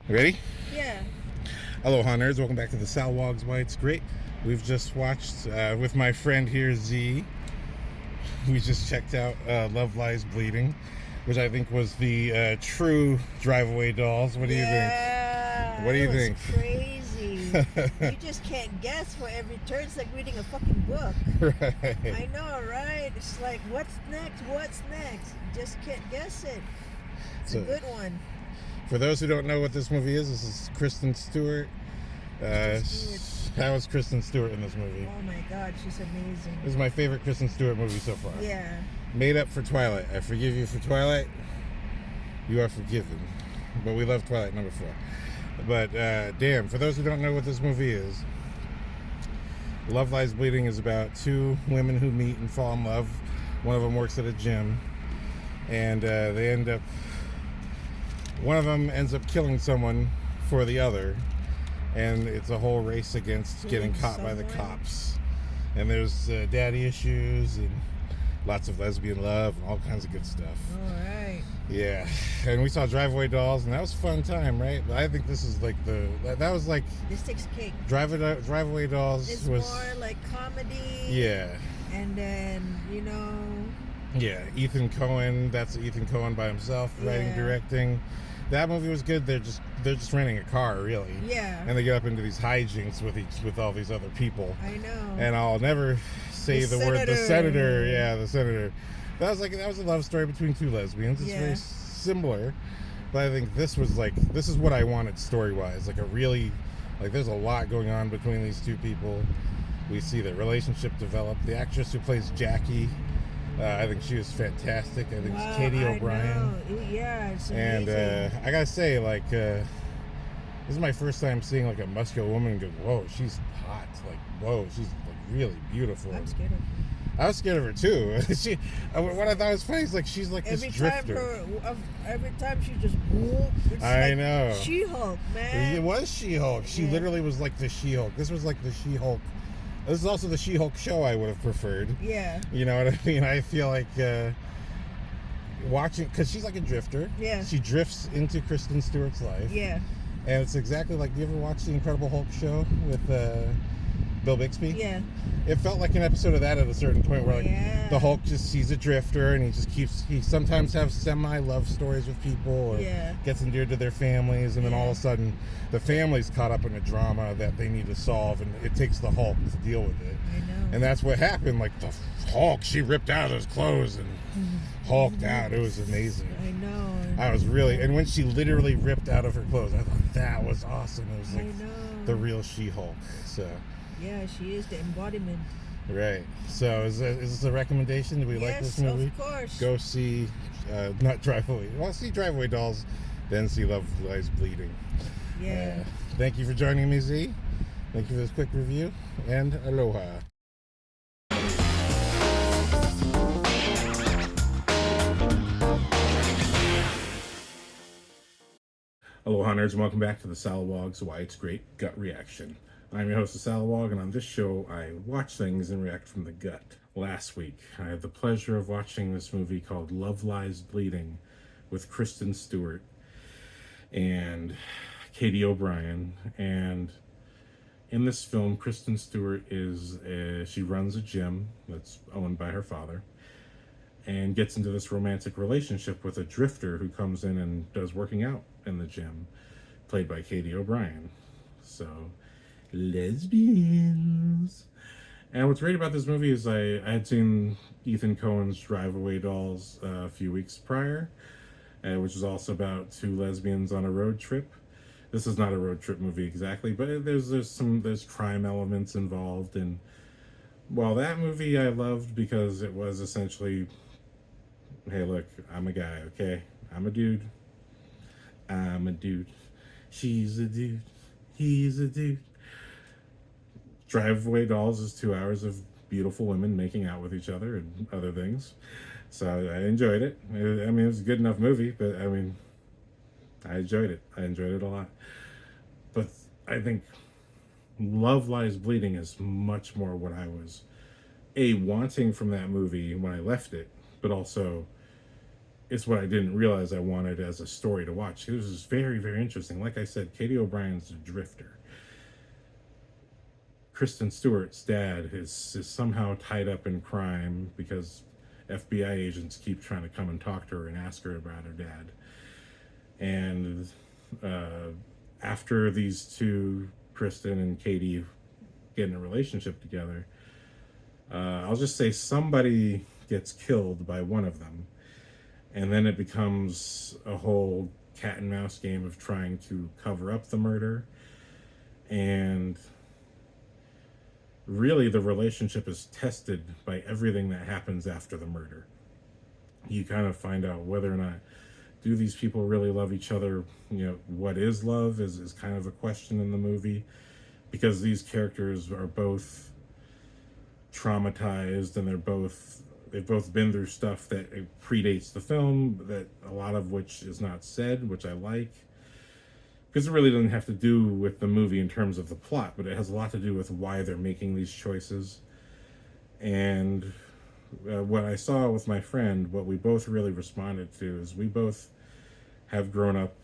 Ready? Yeah. Hello, hunters. Welcome back to the Salawag's Why It's Great. We've just watched with my friend here, Z. We just checked out Love Lies Bleeding, which I think was the true drive-away dolls. What do you think? What do you think? Crazy. You just can't guess for every turn. It's like reading a fucking book. Right. I know, right? It's like, what's next? What's next? Just can't guess it. It's a good one. For those who don't know what this movie is, this is Kristen Stewart. How is Kristen Stewart in this movie? Oh my God, she's amazing. This is my favorite Kristen Stewart movie so far. Yeah. Made up for Twilight. I forgive you for Twilight. You are forgiven. But we love Twilight number 4. But damn, for those who don't know what this movie is, Love Lies Bleeding is about two women who meet and fall in love. One of them works at a gym, and they end up. One of them ends up killing someone for the other, and it's a whole race against getting caught by the cops. And there's daddy issues and lots of lesbian love and all kinds of good stuff. All right. Yeah, and we saw Drive-Away Dolls, and that was a fun time, right? But I think this is like that was like This takes cake. Drive-Away Dolls It's was more like comedy. Yeah. And then, Yeah, Ethan Cohen. That's Ethan Cohen by himself, writing, directing. That movie was good. They're just renting a car, really. Yeah. And they get up into these hijinks with all these other people. I know. And I'll never say the word the senator. Yeah, the senator. That was a love story between two lesbians. It's very similar, but I think this is what I wanted story-wise. Like there's a lot going on between these two people. We see the relationship develop. The actress who plays Jackie, I think she was fantastic. I think it's Katie O'Brien. Yeah, it's amazing. And I gotta say, this is my first time seeing like a muscular woman and go, whoa, she's hot. Like, whoa, she's like really beautiful. I'm scared of her. I was scared of her too. What I thought was funny is like she's like this drifter. Every time she just it's I like know. She-Hulk, man. It was She-Hulk. She literally was like the She-Hulk. This was like the She-Hulk. This is also the She-Hulk show I would have preferred. Yeah. You know what I mean? I feel like watching, because she's like a drifter. Yeah. She drifts into Kristen Stewart's life. Yeah. And it's exactly like, do you ever watch the Incredible Hulk show with Bill Bixby? Yeah. It felt like an episode of that at a certain point where the Hulk just sees a drifter and he sometimes has semi-love stories with people or gets endeared to their families, and then all of a sudden the family's caught up in a drama that they need to solve, and it takes the Hulk to deal with it. I know. And that's what happened. Like the Hulk, she ripped out his clothes and hulked out. It was amazing. I know. I was really, and when she literally ripped out of her clothes, I thought that was awesome. It was like the real She-Hulk. So. Yeah, she is the embodiment. Right. So is this a recommendation? Do we like this movie? Yes, of course. Go see, not Drive-Away. Well, see Drive-Away Dolls, then see Love Lies Bleeding. Yeah. Thank you for joining me, Z. Thank you for this quick review, and aloha. Aloha, nerds, and welcome back to the Salawag's Why It's Great Gut Reaction. I'm your host, TheSalawag, and on this show, I watch things and react from the gut. Last week, I had the pleasure of watching this movie called Love Lies Bleeding with Kristen Stewart and Katie O'Brien. And in this film, Kristen Stewart she runs a gym that's owned by her father and gets into this romantic relationship with a drifter who comes in and does working out in the gym, played by Katie O'Brien. So, lesbians. And what's great about this movie is I had seen Ethan Cohen's Drive-Away Dolls a few weeks prior, which is also about two lesbians on a road trip. This is not a road trip movie exactly, but there's crime elements involved. And while that movie I loved because it was essentially, hey look, I'm a guy, okay? I'm a dude. She's a dude. He's a dude. Drive-Away Dolls is 2 hours of beautiful women making out with each other and other things. So I enjoyed it. I mean, it was a good enough movie, but I mean, I enjoyed it. I enjoyed it a lot. But I think Love Lies Bleeding is much more what I was, wanting from that movie when I left it, but also it's what I didn't realize I wanted as a story to watch. It was just very, very interesting. Like I said, Katie O'Brien's a drifter. Kristen Stewart's dad is somehow tied up in crime because FBI agents keep trying to come and talk to her and ask her about her dad. And after these two, Kristen and Katie, get in a relationship together, I'll just say somebody gets killed by one of them. And then it becomes a whole cat and mouse game of trying to cover up the murder. And really, the relationship is tested by everything that happens after the murder. You kind of find out whether or not do these people really love each other. What is love is kind of a question in the movie, because these characters are both traumatized, and they've both been through stuff that predates the film, that a lot of which is not said, which I like, because it really doesn't have to do with the movie in terms of the plot, but it has a lot to do with why they're making these choices. And what I saw with my friend, what we both really responded to, is we both have grown up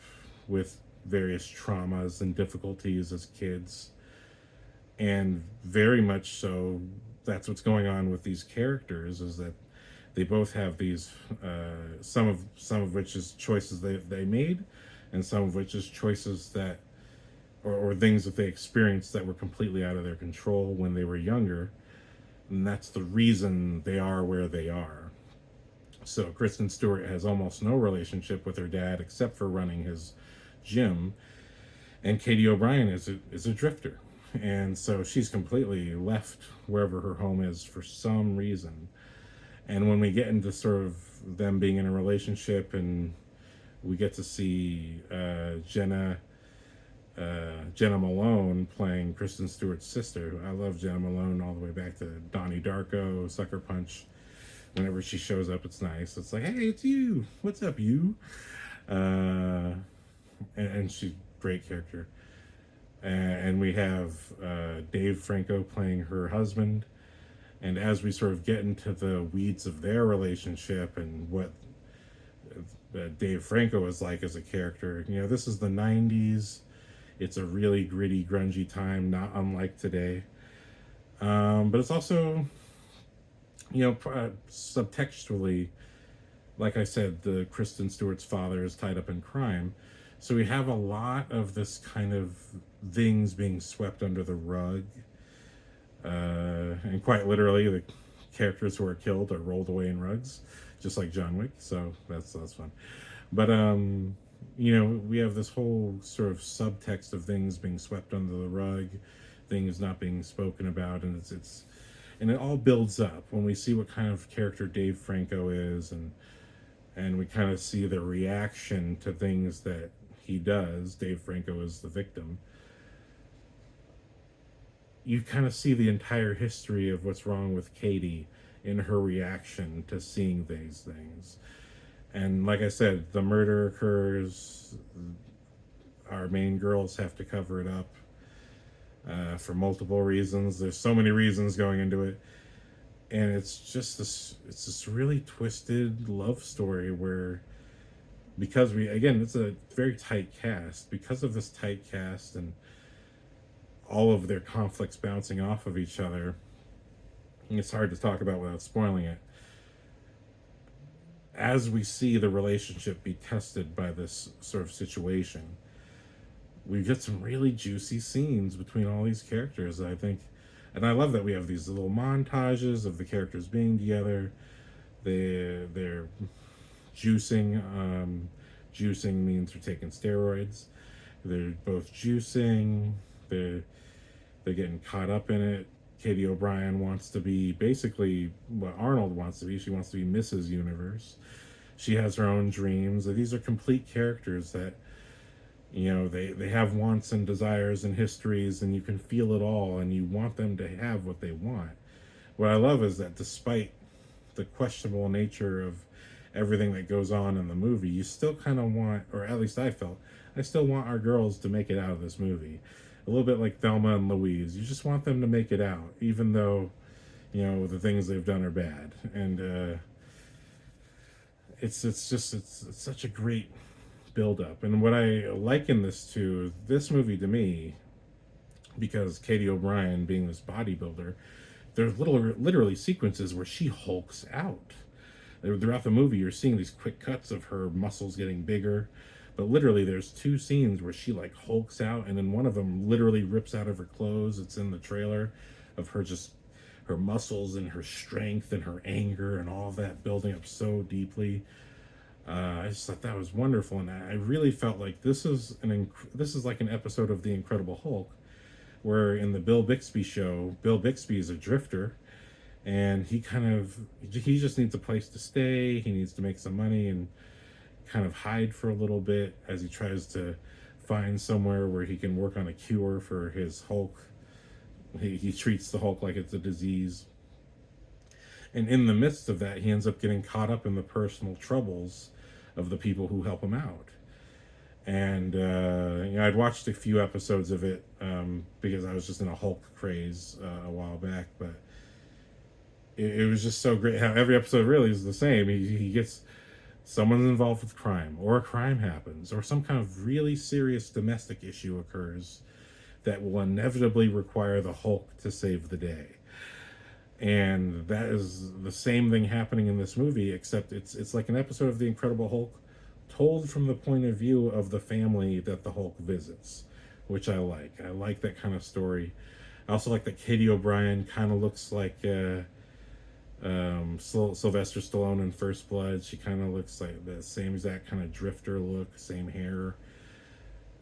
with various traumas and difficulties as kids, and very much so that's what's going on with these characters, is that they both have these some of which is choices they made, and some of which is choices that or things that they experienced that were completely out of their control when they were younger, and that's the reason they are where they are. So Kristen Stewart has almost no relationship with her dad except for running his gym, and Katie O'Brien is a drifter. And so she's completely left wherever her home is for some reason. And when we get into sort of them being in a relationship, and we get to see Jenna Malone playing Kristen Stewart's sister. I love Jenna Malone all the way back to Donnie Darko, Sucker Punch. Whenever she shows up, it's nice. It's like, hey, it's you. What's up, you? And she's a great character. And we have Dave Franco playing her husband. And as we sort of get into the weeds of their relationship and what Dave Franco is like as a character, this is the 90s. It's a really gritty, grungy time, not unlike today. But it's also, subtextually, like I said, the Kristen Stewart's father is tied up in crime. So we have a lot of this kind of things being swept under the rug. And quite literally, the characters who are killed are rolled away in rugs, just like John Wick. So that's fun. But, we have this whole sort of subtext of things being swept under the rug, things not being spoken about. And and it all builds up when we see what kind of character Dave Franco is, and we kind of see the reaction to things that he does. Dave Franco is the victim. You kind of see the entire history of what's wrong with Katie in her reaction to seeing these things. And like I said, the murder occurs. Our main girls have to cover it up for multiple reasons. There's so many reasons going into it. And it's this really twisted love story where, because it's a very tight cast, because of this tight cast and all of their conflicts bouncing off of each other, it's hard to talk about without spoiling it. As we see the relationship be tested by this sort of situation, we get some really juicy scenes between all these characters, I think. And I love that we have these little montages of the characters being together. They're juicing. Juicing means they're taking steroids. They're both juicing. They're getting caught up in it. Katie O'Brien wants to be basically what Arnold wants to be. She wants to be Mrs. Universe. She has her own dreams. These are complete characters that, they have wants and desires and histories, and you can feel it all, and you want them to have what they want. What I love is that despite the questionable nature of everything that goes on in the movie, you still kind of want, or at least I still want our girls to make it out of this movie. A little bit like Thelma and Louise. You just want them to make it out, even though, the things they've done are bad. And it's such a great build up. And what I liken this movie to me, because Katie O'Brien being this bodybuilder, there's literally sequences where she hulks out. Throughout the movie, you're seeing these quick cuts of her muscles getting bigger, but literally, there's two scenes where she like hulks out, and then one of them literally rips out of her clothes. It's in the trailer of her just her muscles and her strength and her anger and all of that building up so deeply. I just thought that was wonderful, and I really felt like this is like an episode of The Incredible Hulk, where in the Bill Bixby show, Bill Bixby is a drifter, and he just needs a place to stay. He needs to make some money and kind of hide for a little bit as he tries to find somewhere where he can work on a cure for his Hulk. He treats the Hulk like it's a disease. And in the midst of that, he ends up getting caught up in the personal troubles of the people who help him out. And I'd watched a few episodes of it because I was just in a Hulk craze a while back, but it was just so great how every episode really is the same. He gets someone's involved with crime, or a crime happens, or some kind of really serious domestic issue occurs that will inevitably require the Hulk to save the day. And that is the same thing happening in this movie, except it's like an episode of The Incredible Hulk told from the point of view of the family that the Hulk visits, which I like. I like that kind of story. I also like that Katie O'Brien kind of looks like Sylvester Stallone in First Blood. She kind of looks like the same exact kind of drifter look, same hair.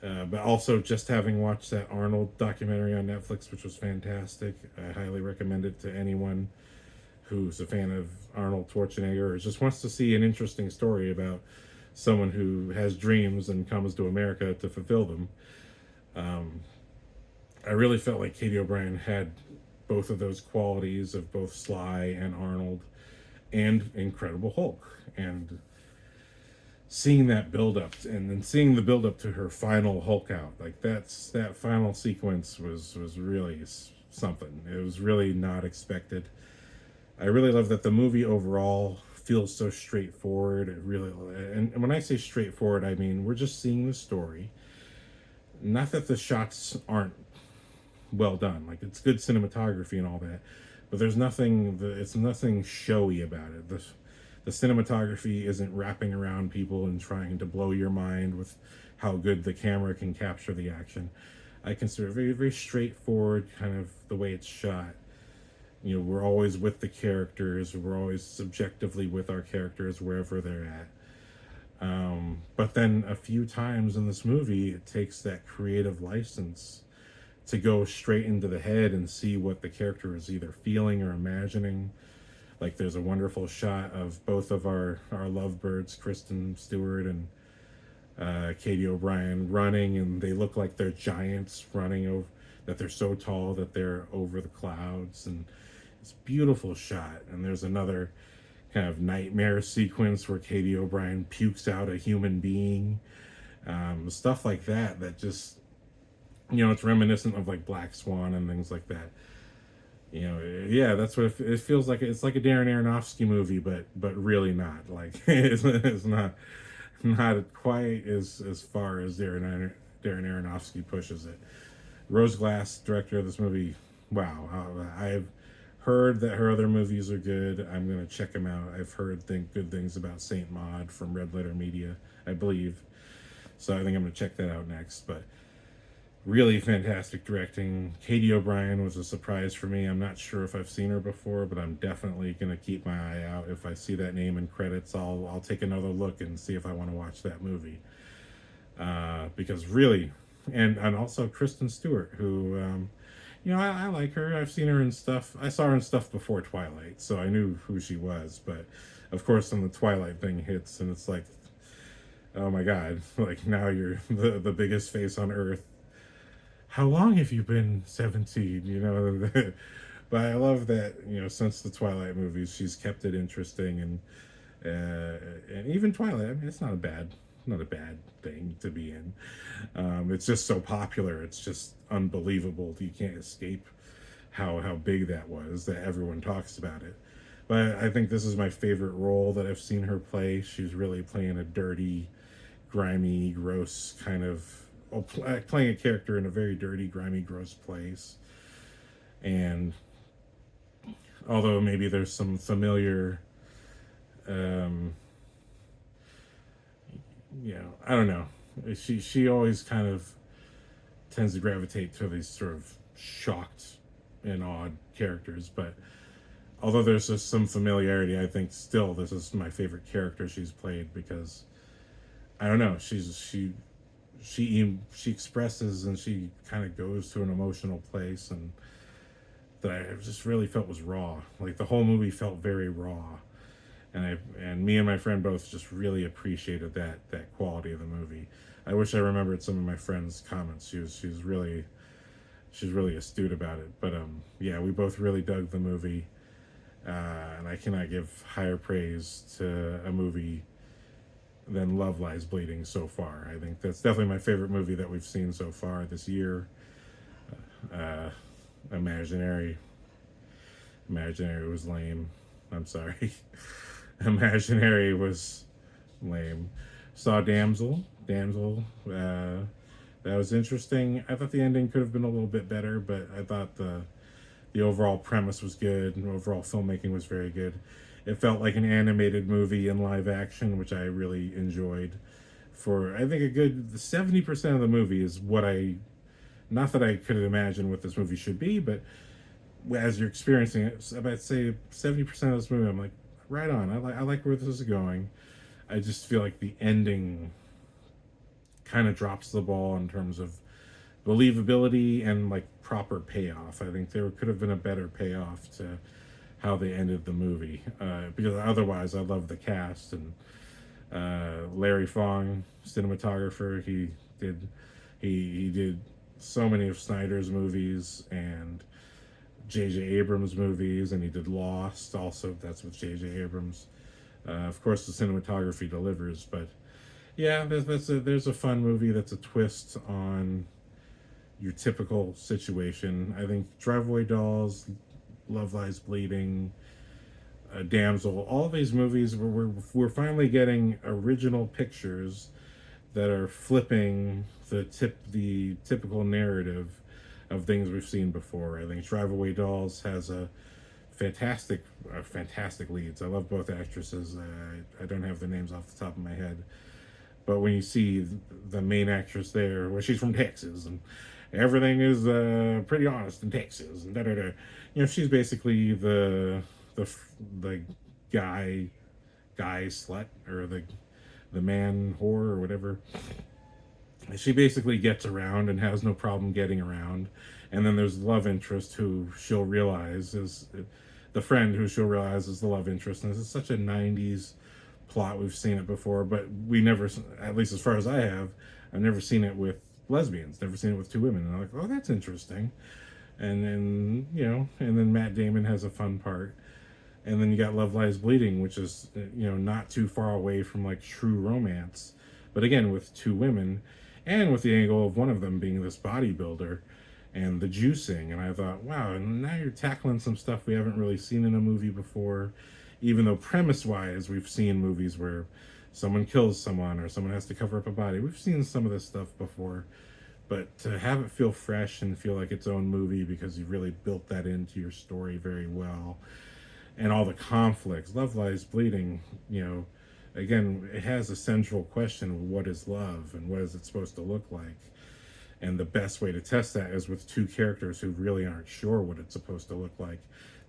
But also, just having watched that Arnold documentary on Netflix, which was fantastic, I highly recommend it to anyone who's a fan of Arnold Schwarzenegger or just wants to see an interesting story about someone who has dreams and comes to America to fulfill them. I really felt like Katie O'Brien had both of those qualities of both Sly and Arnold and Incredible Hulk. And seeing that build up, and then seeing the build up to her final Hulk out, like that final sequence was really something. It was really not expected. I really love that the movie overall feels so straightforward. It really, and when I say straightforward, I mean we're just seeing the story. Not that the shots aren't well done, like it's good cinematography and all that, but there's nothing. It's nothing showy about it. The cinematography isn't wrapping around people and trying to blow your mind with how good the camera can capture the action. I consider it very, very straightforward, kind of the way it's shot. We're always with the characters. We're always subjectively with our characters wherever they're at. But then a few times in this movie, it takes that creative license to go straight into the head and see what the character is either feeling or imagining. Like there's a wonderful shot of both of our lovebirds, Kristen Stewart and Katie O'Brien, running, and they look like they're giants running over, that they're so tall that they're over the clouds, and it's a beautiful shot. And there's another kind of nightmare sequence where Katie O'Brien pukes out a human being, stuff like that just, it's reminiscent of like Black Swan and things like that. Yeah, that's what it feels like. It's like a Darren Aronofsky movie, but really not. Like it's not quite as far as Darren Aronofsky pushes it. Rose Glass, director of this movie. Wow, I've heard that her other movies are good. I'm gonna check them out. I've heard good things about Saint Maud from Red Letter Media, I believe. So I think I'm gonna check that out next. But really fantastic directing. Katie O'Brien was a surprise for me. I'm not sure if I've seen her before, but I'm definitely going to keep my eye out. If I see that name in credits, I'll take another look and see if I want to watch that movie. Because really, and also Kristen Stewart, who, I like her. I've seen her in stuff. I saw her in stuff before Twilight, so I knew who she was. But of course, when the Twilight thing hits, and it's like, oh my God, like now you're the biggest face on earth. How long have you been 17? But I love that, since the Twilight movies, she's kept it interesting, and even Twilight, I mean, it's not a bad thing to be in. It's just so popular. It's just unbelievable. You can't escape how big that was, that everyone talks about it. But I think this is my favorite role that I've seen her play. She's really playing a dirty, grimy, gross kind of, playing a character in a very dirty, grimy, gross place. And although maybe there's some familiar, um, I don't know. She always kind of tends to gravitate to these sort of shocked and odd characters. But although there's just some familiarity, I think still this is my favorite character she's played because I don't know. She expresses and she kind of goes to an emotional place and that I just really felt was raw. Like the whole movie felt very raw, and me and my friend both just really appreciated that quality of the movie. I wish I remembered some of my friend's comments. She's really astute about it. But yeah, we both really dug the movie, and I cannot give higher praise to a movie than Love Lies Bleeding so far. I think that's definitely my favorite movie that we've seen so far this year. Uh, Imaginary was lame. I'm sorry. Imaginary was lame. Saw Damsel. That was interesting. I thought the ending could have been a little bit better, but I thought the overall premise was good and overall filmmaking was very good. It felt like an animated movie in live action, which I really enjoyed. For I think a good 70% of the movie is what I, not that I could imagine what this movie should be, but as you're experiencing it, I'd say 70% of this movie, I'm like, right on. I like where this is going. I just feel like the ending kind of drops the ball in terms of believability and like proper payoff. I think there could have been a better payoff to how they ended the movie, because otherwise I love the cast and Larry Fong, cinematographer. He did so many of Snyder's movies and J.J. Abrams movies, and he did Lost also. That's with J.J. Abrams. Of course, the cinematography delivers, but yeah, there's a fun movie that's a twist on your typical situation. I think Driveway Dolls, Love Lies Bleeding, Damsel, all these movies we're finally getting original pictures that are flipping the typical narrative of things we've seen before. I think Driveway Dolls has a fantastic leads. I love both actresses. I don't have the names off the top of my head, but when you see the main actress there, well, she's from Texas, and everything is pretty honest in Texas, and she's basically the guy slut, or the man whore, or whatever. She basically gets around and has no problem getting around. And then there's the love interest who she'll realize is the friend who she'll realize is the love interest. And this is such a 90s plot. We've seen it before, but we never, at least as far as I've never seen it with lesbians, never seen it with two women. And I'm like, oh, that's interesting. And then, and then Matt Damon has a fun part. And then you got Love Lies Bleeding, which is, not too far away from like true romance. But again, with two women, and with the angle of one of them being this bodybuilder and the juicing. And I thought, wow, and now you're tackling some stuff we haven't really seen in a movie before, even though premise-wise we've seen movies where someone kills someone or someone has to cover up a body. We've seen some of this stuff before, but to have it feel fresh and feel like its own movie because you really built that into your story very well, and all the conflicts. Love Lies Bleeding, again, it has a central question of what is love and what is it supposed to look like. And the best way to test that is with two characters who really aren't sure what it's supposed to look like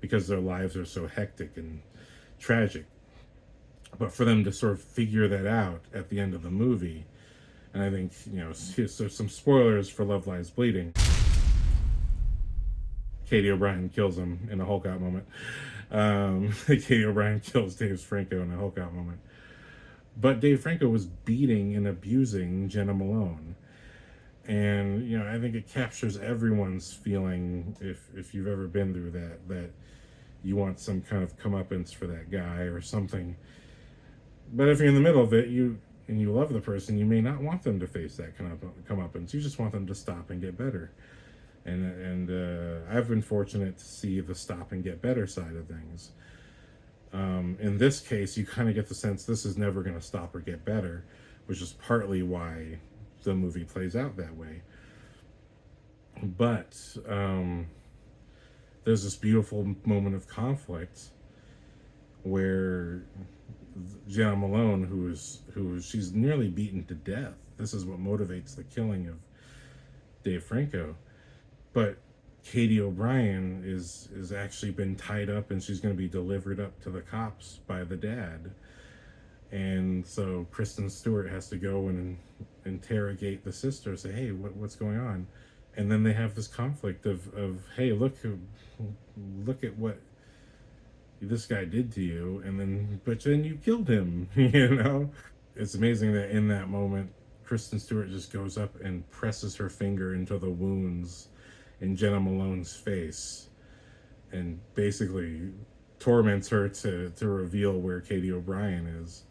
because their lives are so hectic and tragic. But for them to sort of figure that out at the end of the movie, and I think, so some spoilers for Love Lies Bleeding. Katie O'Brien kills him in a Hulk out moment. Katie O'Brien kills Dave Franco in a Hulk out moment. But Dave Franco was beating and abusing Jenna Malone. And, I think it captures everyone's feeling, if you've ever been through that you want some kind of comeuppance for that guy or something. But if you're in the middle of it, and you love the person, you may not want them to face that kind of comeuppance. You just want them to stop and get better. And I've been fortunate to see the stop and get better side of things. In this case, you kind of get the sense this is never going to stop or get better, which is partly why the movie plays out that way. But there's this beautiful moment of conflict where Jenna Malone, who she's nearly beaten to death. This is what motivates the killing of Dave Franco. But Katie O'Brien is actually been tied up, and she's going to be delivered up to the cops by the dad. And so Kristen Stewart has to go and interrogate the sister, say, hey, what's going on? And then they have this conflict of hey, look at what this guy did to you, and then you killed him. It's amazing that in that moment Kristen Stewart just goes up and presses her finger into the wounds in Jenna Malone's face and basically torments her to reveal where Katie O'Brien is,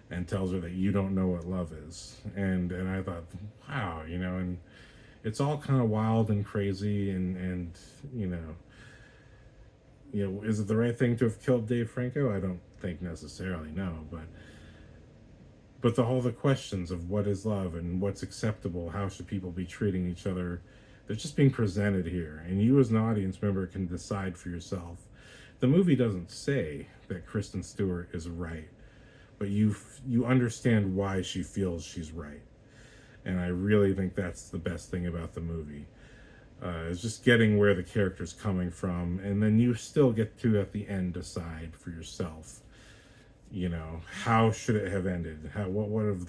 and tells her that you don't know what love is. And I thought, wow, and it's all kind of wild and crazy, and is it the right thing to have killed Dave Franco? I don't think necessarily, no, but all the questions of what is love and what's acceptable, how should people be treating each other, they're just being presented here, and you as an audience member can decide for yourself. The movie doesn't say that Kristen Stewart is right, but you understand why she feels she's right. And I really think that's the best thing about the movie. Is just getting where the character's coming from, and then you still get to, at the end, decide for yourself. How should it have ended? What was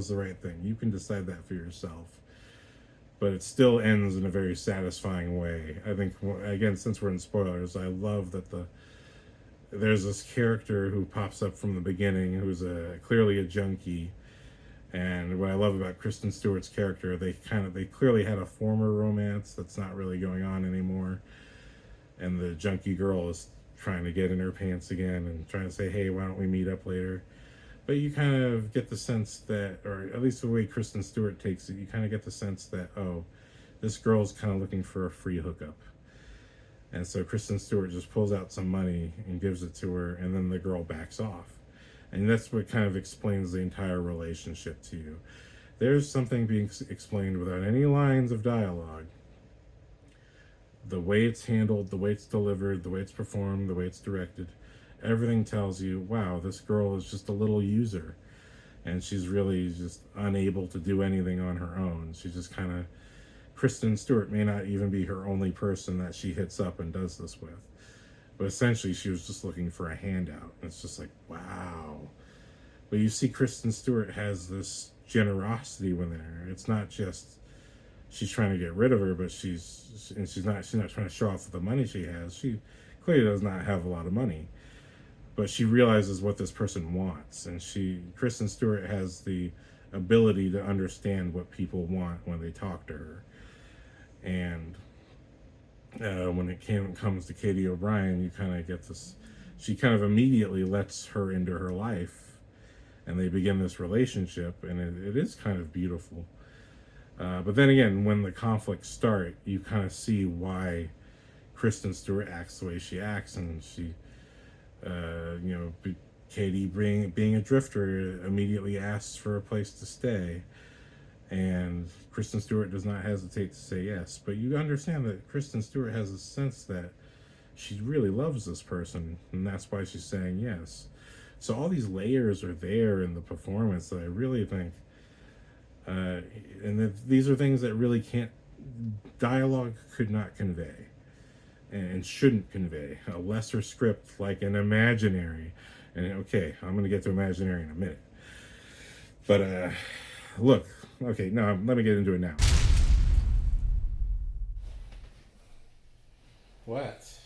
the right thing? You can decide that for yourself. But it still ends in a very satisfying way. I think, again, since we're in spoilers, I love that there's this character who pops up from the beginning who's clearly a junkie. And what I love about Kristen Stewart's character, they clearly had a former romance that's not really going on anymore. And the junkie girl is trying to get in her pants again and trying to say, hey, why don't we meet up later? But you kind of get the sense that, or at least the way Kristen Stewart takes it, you kind of get the sense that, oh, this girl's kind of looking for a free hookup. And so Kristen Stewart just pulls out some money and gives it to her, and then the girl backs off. And that's what kind of explains the entire relationship to you. There's something being explained without any lines of dialogue. The way it's handled, the way it's delivered, the way it's performed, the way it's directed, everything tells you, wow, this girl is just a little user. And she's really just unable to do anything on her own. She's just kind of, Kristen Stewart may not even be her only person that she hits up and does this with. But essentially, she was just looking for a handout. It's just like, wow. But you see, Kristen Stewart has this generosity within her. It's not just she's trying to get rid of her, but she's not trying to show off the money she has. She clearly does not have a lot of money, but she realizes what this person wants, and Kristen Stewart has the ability to understand what people want when they talk to her. And when it comes to Katie O'Brien, you kind of get this, she kind of immediately lets her into her life, and they begin this relationship, and it is kind of beautiful. But then again, when the conflicts start, you kind of see why Kristen Stewart acts the way she acts, and she, Katie, being a drifter, immediately asks for a place to stay. And Kristen Stewart does not hesitate to say yes. But you understand that Kristen Stewart has a sense that she really loves this person, and that's why she's saying yes. So all these layers are there in the performance that I really think, and these are things that really dialogue could not convey, and shouldn't convey. A lesser script like an Imaginary, and okay, I'm going to get to Imaginary in a minute. But look, okay, now let me get into it now. What?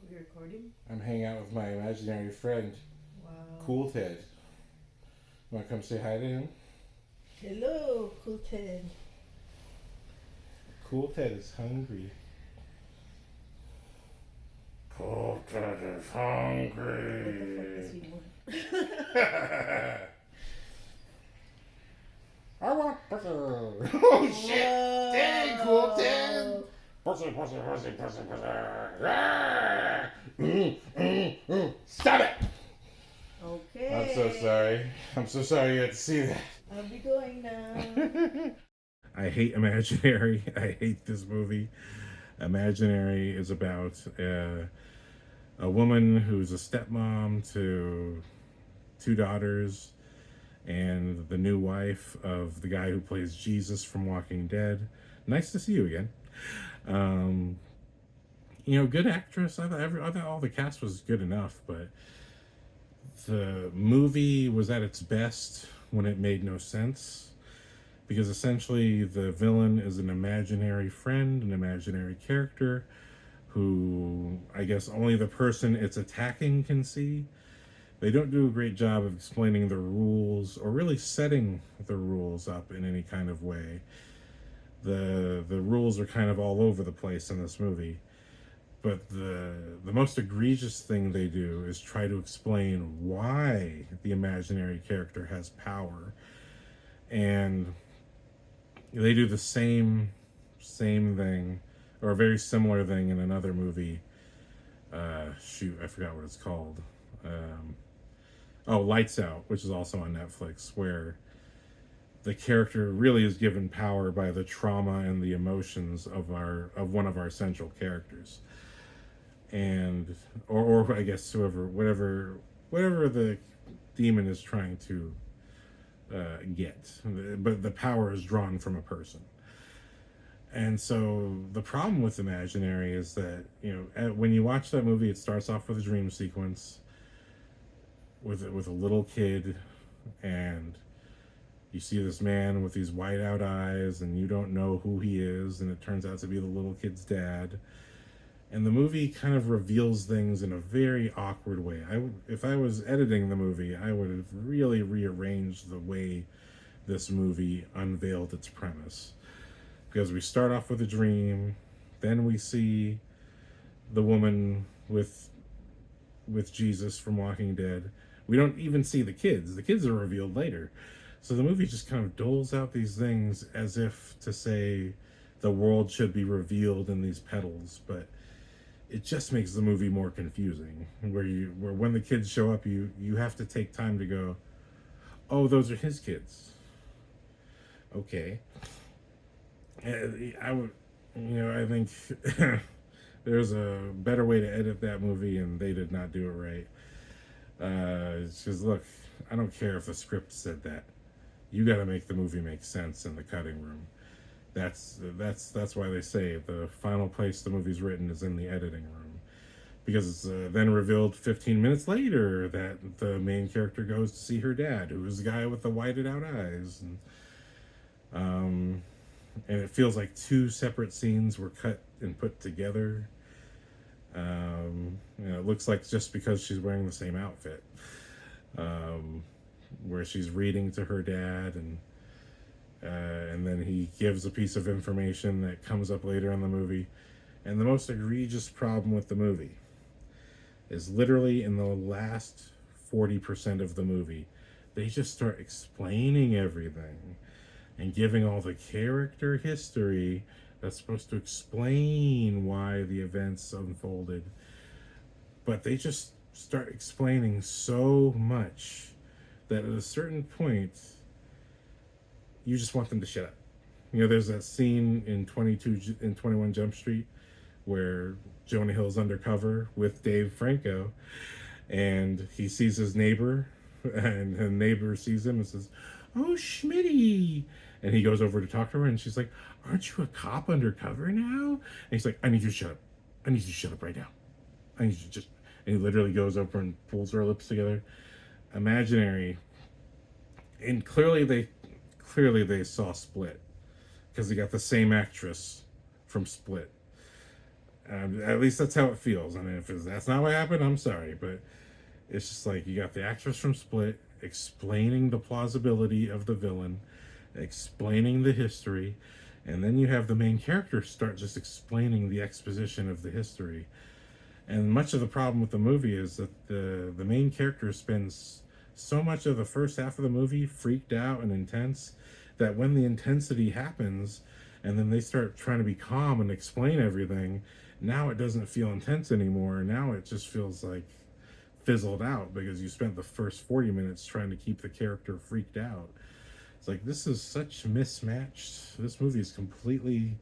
Are we recording? I'm hanging out with my imaginary friend, Wow. Cool Ted. You want to come say hi to him? Hello, Cool Ted. Cool Ted is hungry. Cool Ted is hungry. What the fuck does he want? I want burger. Oh shit! Dang, Cool Ted. Pussy, pussy, pussy, pussy, pussy. Stop it! Okay. I'm so sorry. I'm so sorry you had to see that. I'll be going now. I hate Imaginary. I hate this movie. Imaginary is about a woman who's a stepmom to two daughters and the new wife of the guy who plays Jesus from Walking Dead. Nice to see you again. Um, good actress. I thought all the cast was good enough, but the movie was at its best when it made no sense. Because essentially, the villain is an imaginary friend, an imaginary character who I guess only the person it's attacking can see. They don't do a great job of explaining the rules or really setting the rules up in any kind of way. The rules are kind of all over the place in this movie. But the most egregious thing they do is try to explain why the imaginary character has power. And they do the same thing or a very similar thing in another movie. Shoot, I forgot what it's called. Lights Out, which is also on Netflix, where the character really is given power by the trauma and the emotions of one of our central characters, and or I guess whatever the demon is trying to get, but the power is drawn from a person. And so the problem with Imaginary is that when you watch that movie, it starts off with a dream sequence with a little kid, and you see this man with these white-out eyes, and you don't know who he is, and it turns out to be the little kid's dad. And the movie kind of reveals things in a very awkward way. If I was editing the movie, I would have really rearranged the way this movie unveiled its premise. Because we start off with a dream, then we see the woman with Jesus from Walking Dead. We don't even see the kids. The kids are revealed later. So the movie just kind of doles out these things as if to say the world should be revealed in these petals, but it just makes the movie more confusing. Where when the kids show up, you have to take time to go, oh, those are his kids. Okay. I think there's a better way to edit that movie, and they did not do it right. It's just, look, I don't care if the script said that. You got to make the movie make sense in the cutting room. That's why they say the final place the movie's written is in the editing room, because it's then revealed 15 minutes later that the main character goes to see her dad, who is the guy with the whited out eyes, and it feels like two separate scenes were cut and put together. It looks like just because she's wearing the same outfit, where she's reading to her dad, and then he gives a piece of information that comes up later in the movie. And the most egregious problem with the movie is literally in the last 40% of the movie, they just start explaining everything and giving all the character history that's supposed to explain why the events unfolded. But they just start explaining so much that at a certain point, you just want them to shut up. There's that scene in 21 Jump Street where Jonah Hill's undercover with Dave Franco, and he sees his neighbor, and the neighbor sees him and says, "Oh, Schmitty," and he goes over to talk to her, and she's like, "Aren't you a cop undercover now?" And he's like, "I need you to shut up. I need you to shut up right now. I need you to just..." And he literally goes over and pulls her lips together. Imaginary, and clearly they saw Split, because they got the same actress from Split. At least that's how it feels. I mean, if that's not what happened, I'm sorry, but it's just like you got the actress from Split explaining the plausibility of the villain, explaining the history, and then you have the main character start just explaining the exposition of the history. And much of the problem with the movie is that the main character spends so much of the first half of the movie freaked out and intense that when the intensity happens, and then they start trying to be calm and explain everything. Now it doesn't feel intense anymore. Now it just feels like fizzled out because you spent the first 40 minutes trying to keep the character freaked out. It's like, this is such mismatched. This movie is completely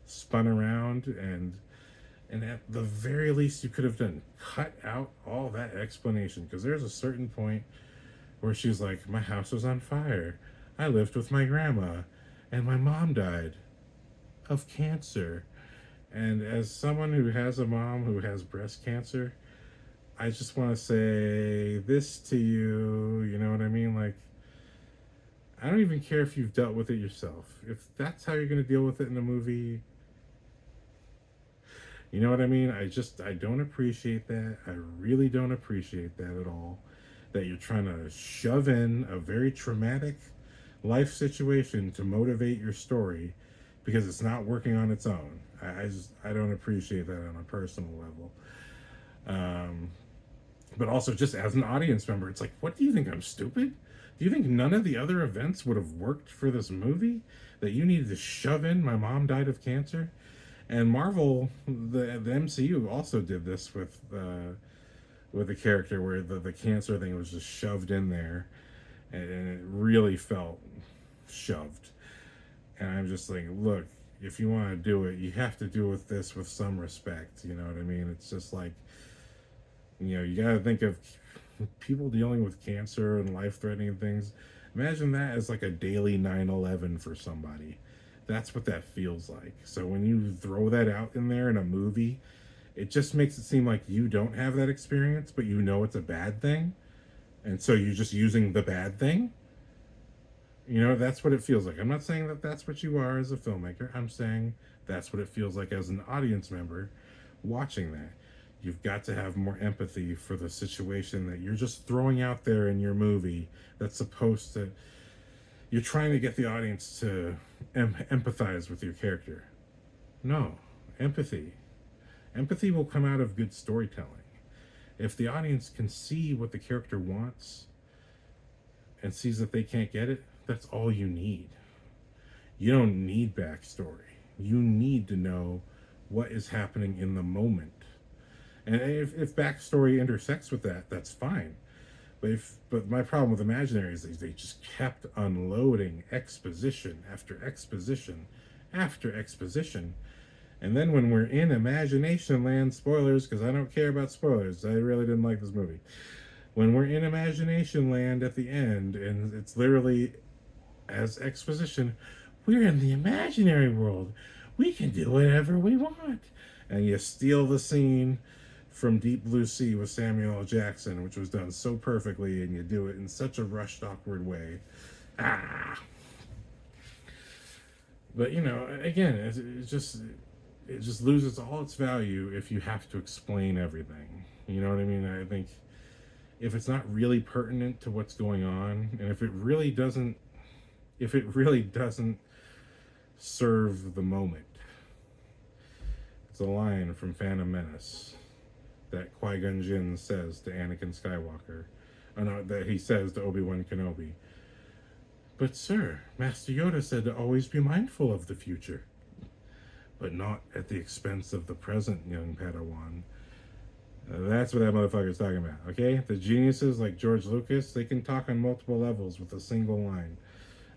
spun around, and at the very least you could have done cut out all that explanation, because there's a certain point where she's like, my house was on fire, I lived with my grandma, and my mom died of cancer. And as someone who has a mom who has breast cancer, I just want to say this to you, you know what I mean? Like, I don't even care if you've dealt with it yourself. If that's how you're going to deal with it in a movie, you know what I mean? I don't appreciate that. I really don't appreciate that at all. That you're trying to shove in a very traumatic life situation to motivate your story because it's not working on its own. I don't appreciate that on a personal level. But also, just as an audience member, it's like, what do you think? I'm stupid? Do you think none of the other events would have worked for this movie? That you needed to shove in my mom died of cancer? And Marvel, the MCU also did this with a character where the cancer thing was just shoved in there, and it really felt shoved. And I'm just like, look, if you want to do it, you have to do with this with some respect. You know what I mean? It's just like, you know, you got to think of people dealing with cancer and life-threatening things. Imagine that as like a daily 9/11 for somebody. That's what that feels like. So when you throw that out in there in a movie, it just makes it seem like you don't have that experience, but you know it's a bad thing. And so you're just using the bad thing. You know, that's what it feels like. I'm not saying that that's what you are as a filmmaker. I'm saying that's what it feels like as an audience member watching that. You've got to have more empathy for the situation that you're just throwing out there in your movie that's supposed to... You're trying to get the audience to empathize with your character. No, empathy. Empathy will come out of good storytelling. If the audience can see what the character wants and sees that they can't get it, that's all you need. You don't need backstory. You need to know what is happening in the moment. And if backstory intersects with that, that's fine. But my problem with Imaginary is they just kept unloading exposition after exposition after exposition. And then when we're in Imagination Land, spoilers, because I don't care about spoilers, I really didn't like this movie. When we're in Imagination Land at the end, and it's literally as exposition, we're in the imaginary world. We can do whatever we want. And you steal the scene from Deep Blue Sea with Samuel L. Jackson, which was done so perfectly, and you do it in such a rushed, awkward way. But, you know, again, it just loses all its value if you have to explain everything. You know what I mean? I think if it's not really pertinent to what's going on, and if it really doesn't serve the moment. It's a line from Phantom Menace that Qui-Gon Jinn says to Anakin Skywalker. No, that he says to Obi-Wan Kenobi. But sir, Master Yoda said to always be mindful of the future, but not at the expense of the present, young Padawan. That's what that motherfucker's talking about, okay? The geniuses like George Lucas, they can talk on multiple levels with a single line.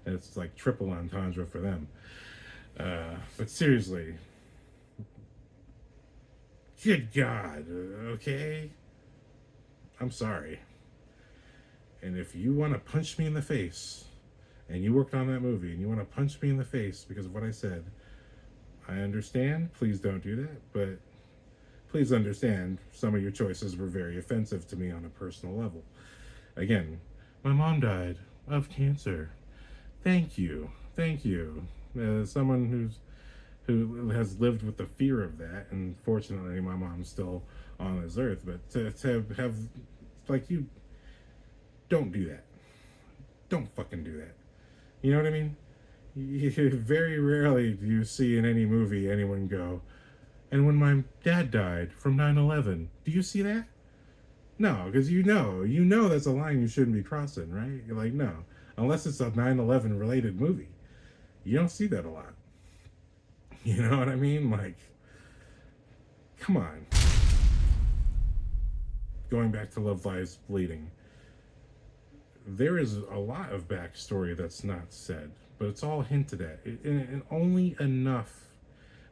It's like triple entendre for them. But seriously, good God, okay? I'm sorry. And if you want to punch me in the face, and you worked on that movie, and you want to punch me in the face because of what I said, I understand. Please don't do that. But please understand, some of your choices were very offensive to me on a personal level. Again, my mom died of cancer. Thank you. Thank you. Someone who has lived with the fear of that, and fortunately my mom's still on this earth, but to have, like, you don't do that. Don't fucking do that. You know what I mean? Very rarely do you see in any movie anyone go, and when my dad died from 9/11, do you see that? No, because you know that's a line you shouldn't be crossing, right? You're like, no, unless it's a 9/11 related movie. You don't see that a lot. You know what I mean? Like, come on. Going back to Love Lies Bleeding, there is a lot of backstory that's not said, but it's all hinted at. And only enough.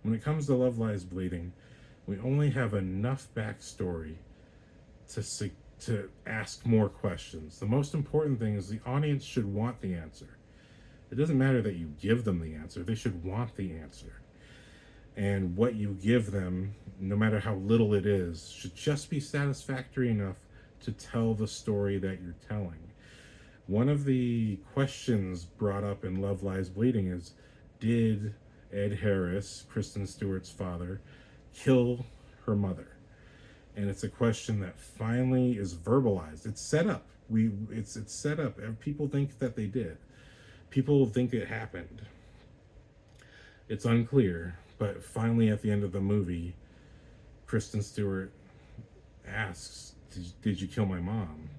When it comes to Love Lies Bleeding, we only have enough backstory to to ask more questions. The most important thing is the audience should want the answer. It doesn't matter that you give them the answer, they should want the answer. And what you give them, no matter how little it is, should just be satisfactory enough to tell the story that you're telling. One of the questions brought up in Love Lies Bleeding is, did Ed Harris, Kristen Stewart's father, kill her mother? And it's a question that finally is verbalized. It's set up. It's set up. People think that they did. People think it happened. It's unclear, but finally at the end of the movie, Kristen Stewart asks, "Did you kill my mom?"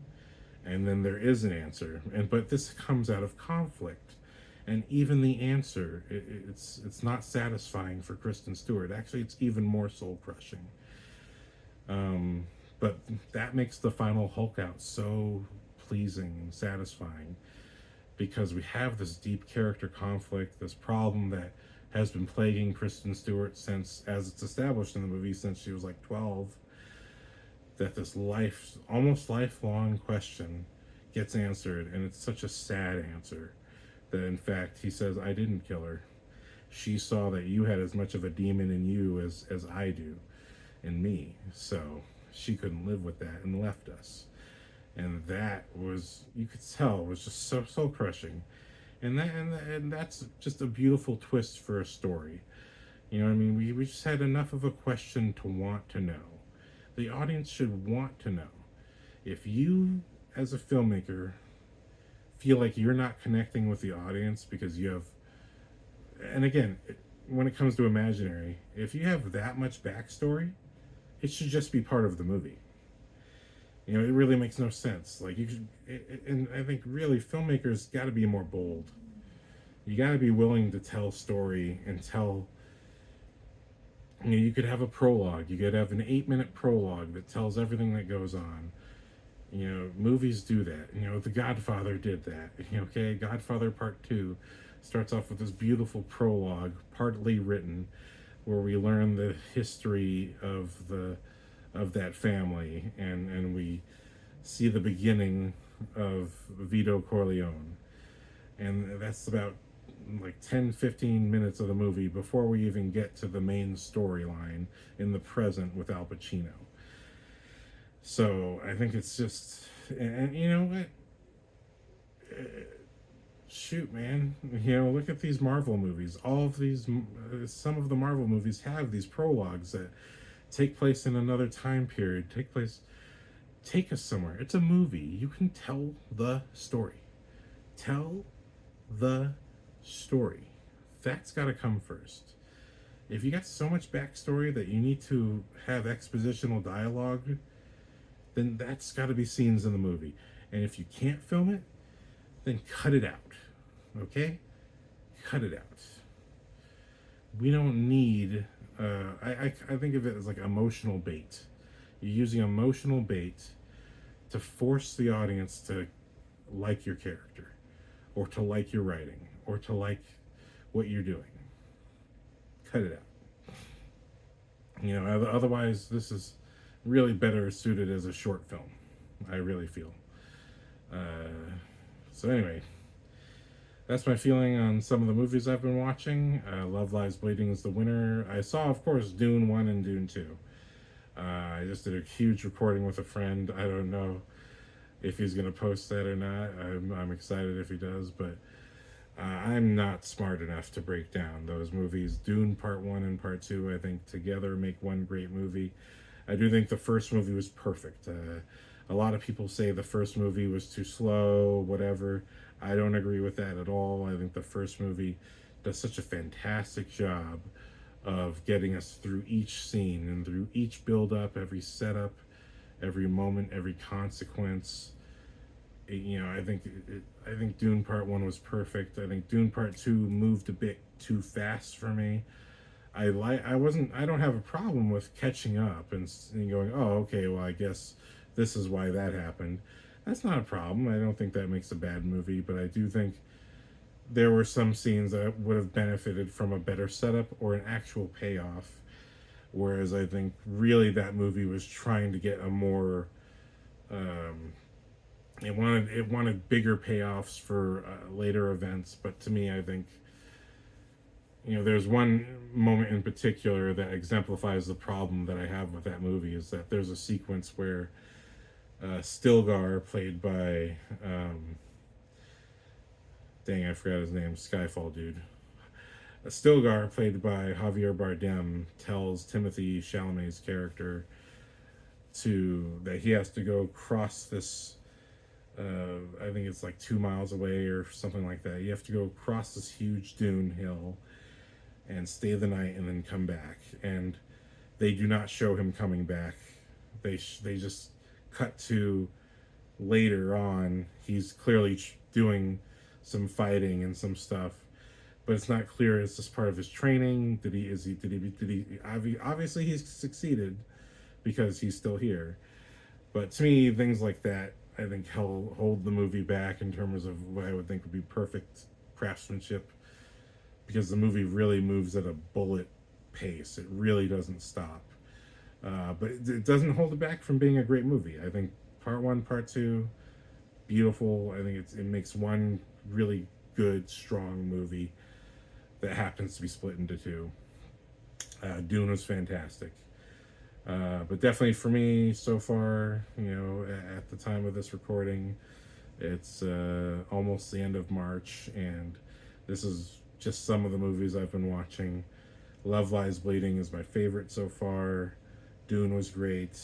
And then there is an answer. But this comes out of conflict. And even the answer, it's not satisfying for Kristen Stewart. Actually, it's even more soul crushing. But that makes the final Hulk out so pleasing and satisfying, because we have this deep character conflict, this problem that has been plaguing Kristen Stewart since, as it's established in the movie, since she was like 12, that this almost lifelong question gets answered, and it's such a sad answer that in fact he says, "I didn't kill her. She saw that you had as much of a demon in you as I do in me, so she couldn't live with that and left us." And that was, you could tell, was just so crushing. And that's just a beautiful twist for a story. You know what I mean? We just had enough of a question to want to know. The audience should want to know. If you, as a filmmaker, feel like you're not connecting with the audience because you have, and again, when it comes to imaginary, if you have that much backstory, it should just be part of the movie. You know, it really makes no sense. Like, you should, and I think really filmmakers got to be more bold. You got to be willing to tell story and tell. You know, you could have a prologue. You could have an 8-minute prologue that tells everything that goes on. You know, movies do that. You know, The Godfather did that. Okay, Godfather Part 2 starts off with this beautiful prologue, partly written, where we learn the history of that family, and we see the beginning of Vito Corleone. And that's about like 10-15 minutes of the movie before we even get to the main storyline in the present with Al Pacino. So I think it's just, and you know what? Shoot, man. You know, look at these Marvel movies. All of these, some of the Marvel movies have these prologues that take place in another time period, take us somewhere. It's a movie. You can tell the story. Tell the story. That's got to come first. If you got so much backstory that you need to have expositional dialogue, then that's got to be scenes in the movie. And if you can't film it, then cut it out. Okay? Cut it out. We don't need, I think of it as like emotional bait. You're using emotional bait to force the audience to like your character, or to like your writing, or to like what you're doing. Cut it out. You know, otherwise this is really better suited as a short film, I really feel. So anyway, that's my feeling on some of the movies I've been watching. Love Lies Bleeding is the winner. I saw, of course, Dune 1 and Dune 2. I just did a huge recording with a friend. I don't know if he's going to post that or not. I'm excited if he does, but I'm not smart enough to break down those movies. Dune Part 1 and Part 2, I think, together make one great movie. I do think the first movie was perfect. A lot of people say the first movie was too slow, whatever. I don't agree with that at all. I think the first movie does such a fantastic job of getting us through each scene and through each build-up, every setup, every moment, every consequence. You know, I think Dune Part 1 was perfect. I think Dune Part 2 moved a bit too fast for me. I don't have a problem with catching up and going, oh, okay, well, I guess this is why that happened. That's not a problem. I don't think that makes a bad movie, but I do think there were some scenes that would have benefited from a better setup or an actual payoff. Whereas I think really that movie was trying to get a more um, it wanted bigger payoffs for later events. But to me, I think there's one moment in particular that exemplifies the problem that I have with that movie is that there's a sequence where Stilgar, played by dang, I forgot his name, Skyfall dude. Stilgar, played by Javier Bardem, tells Timothy Chalamet's character that he has to go cross this. I think it's like 2 miles away or something like that. You have to go cross this huge dune hill and stay the night and then come back. And they do not show him coming back. They just cut to later on. He's clearly doing some fighting and some stuff, but it's not clear. Is this part of his training? Obviously he's succeeded because he's still here. But to me, things like that, I think, hold the movie back in terms of what I would think would be perfect craftsmanship, because the movie really moves at a bullet pace. It really doesn't stop. But it doesn't hold it back from being a great movie. I think part one, part two, beautiful. I think it makes one really good, strong movie that happens to be split into two. Dune was fantastic. But definitely for me, so far, at the time of this recording, it's almost the end of March, and this is just some of the movies I've been watching. Love Lies Bleeding is my favorite so far. Dune was great.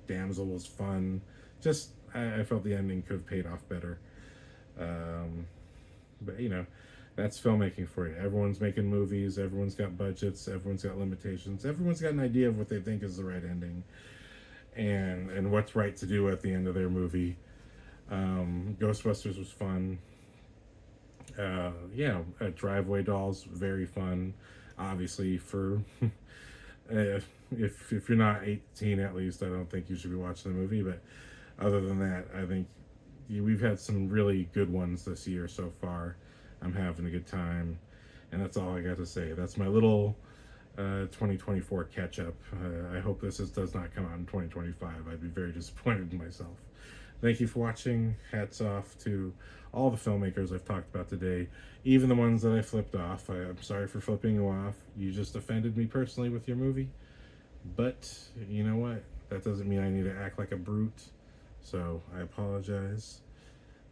Damsel was fun. Just, I felt the ending could have paid off better. But, that's filmmaking for you. Everyone's making movies. Everyone's got budgets. Everyone's got limitations. Everyone's got an idea of what they think is the right ending and what's right to do at the end of their movie. Ghostbusters was fun. Driveway Dolls, very fun. Obviously, for if you're not 18 at least, I don't think you should be watching the movie. But other than that, I think we've had some really good ones this year so far. I'm having a good time, and that's all I got to say. That's my little 2024 catch-up. I hope this does not come out in 2025. I'd be very disappointed in myself. Thank you for watching. Hats off to all the filmmakers I've talked about today, even the ones that I flipped off. I'm sorry for flipping you off. You just offended me personally with your movie, but you know what? That doesn't mean I need to act like a brute, so I apologize.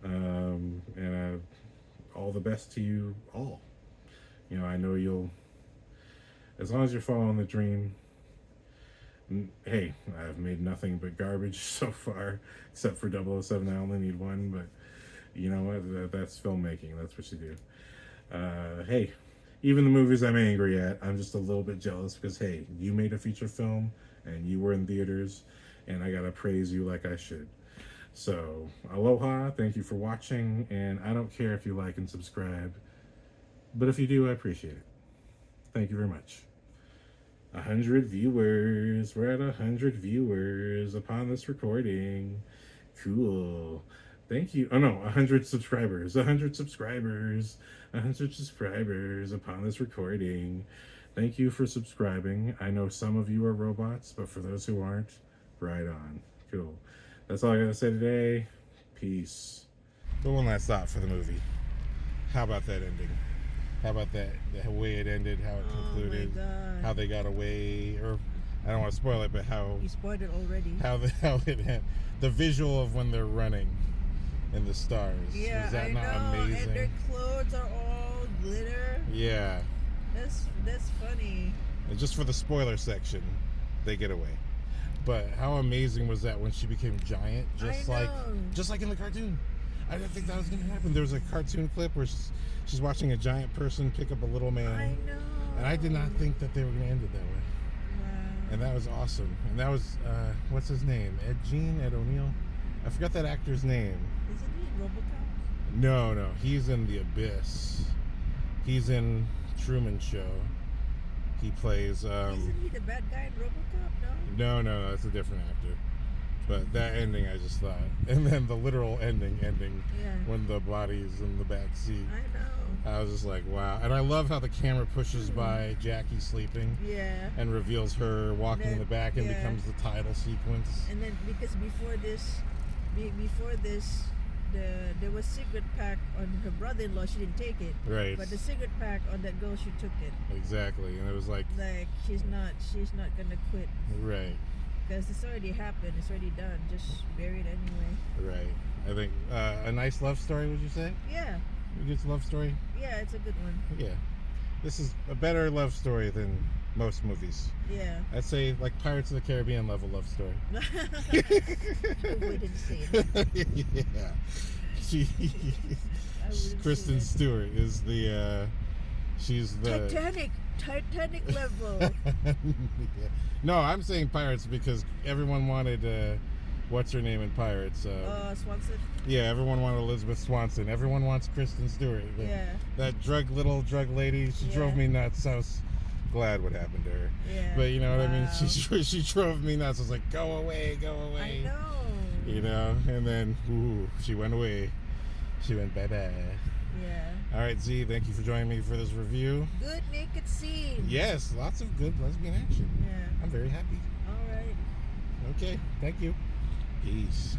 And all the best to you all. I know you'll, as long as you're following the dream. Hey, I've made nothing but garbage so far, except for 007. I only need one, but you know what? That's filmmaking. That's what you do. Hey, even the movies I'm angry at, I'm just a little bit jealous because, hey, you made a feature film and you were in theaters, and I gotta praise you like I should. So, aloha, thank you for watching, and I don't care if you like and subscribe, but if you do, I appreciate it. Thank you very much. 100 viewers. We're at 100 viewers upon this recording. Cool. Thank you. Oh no, 100 subscribers. 100 subscribers. 100 subscribers upon this recording. Thank you for subscribing. I know some of you are robots, but for those who aren't, right on. Cool. That's all I gotta say today. Peace. But one last thought for the movie. How about that ending? How about that? The way it ended, how it concluded, how they got away, or I don't want to spoil it, but how you spoiled it already. How it had the visual of when they're running in the stars. Yeah, was that I not know. amazing? And their clothes are all glitter. Yeah. That's funny. And just for the spoiler section, they get away. But how amazing was that when she became giant, just like in the cartoon? I didn't think that was going to happen. There was a cartoon clip where she's watching a giant person pick up a little man. I know. And I did not think that they were going to end it that way. Wow. And that was awesome. And that was, what's his name? Ed O'Neill? I forgot that actor's name. Isn't he in RoboCop? No. He's in The Abyss. He's in Truman Show. He plays. Isn't he the bad guy in RoboCop? No. No, that's a different actor. But that ending, I just thought, and then the literal ending Yeah. when the body's in the back seat. I know. I was just like, wow. And I love how the camera pushes by Jackie sleeping Yeah. and reveals her walking in the back and yeah. becomes the title sequence. And then because before this, there was cigarette pack on her brother-in-law. She didn't take it. Right. But the cigarette pack on that girl, she took it. Exactly. And it was like she's not gonna quit. Right. Because it's already happened. It's already done. Just bury it anyway. Right. I think a nice love story, would you say? Yeah. A good love story? Yeah, it's a good one. Yeah. This is a better love story than most movies. Yeah. I'd say like Pirates of the Caribbean level love story. We didn't say that. Yeah. She Kristen Stewart is the she's the Titanic level. Yeah. No, I'm saying Pirates because everyone wanted what's her name in Pirates? Swanson. Yeah, everyone wanted Elizabeth Swanson. Everyone wants Kristen Stewart. That little drug lady. She drove me nuts. I was glad what happened to her. Yeah. But you know what I mean? She drove me nuts. I was like, go away, go away. I know. You know? And then, she went away. She went bye-bye. Yeah. All right, Z, thank you for joining me for this review. Good naked scene. Yes, lots of good lesbian action. Yeah. I'm very happy. All right. Okay, thank you. Peace.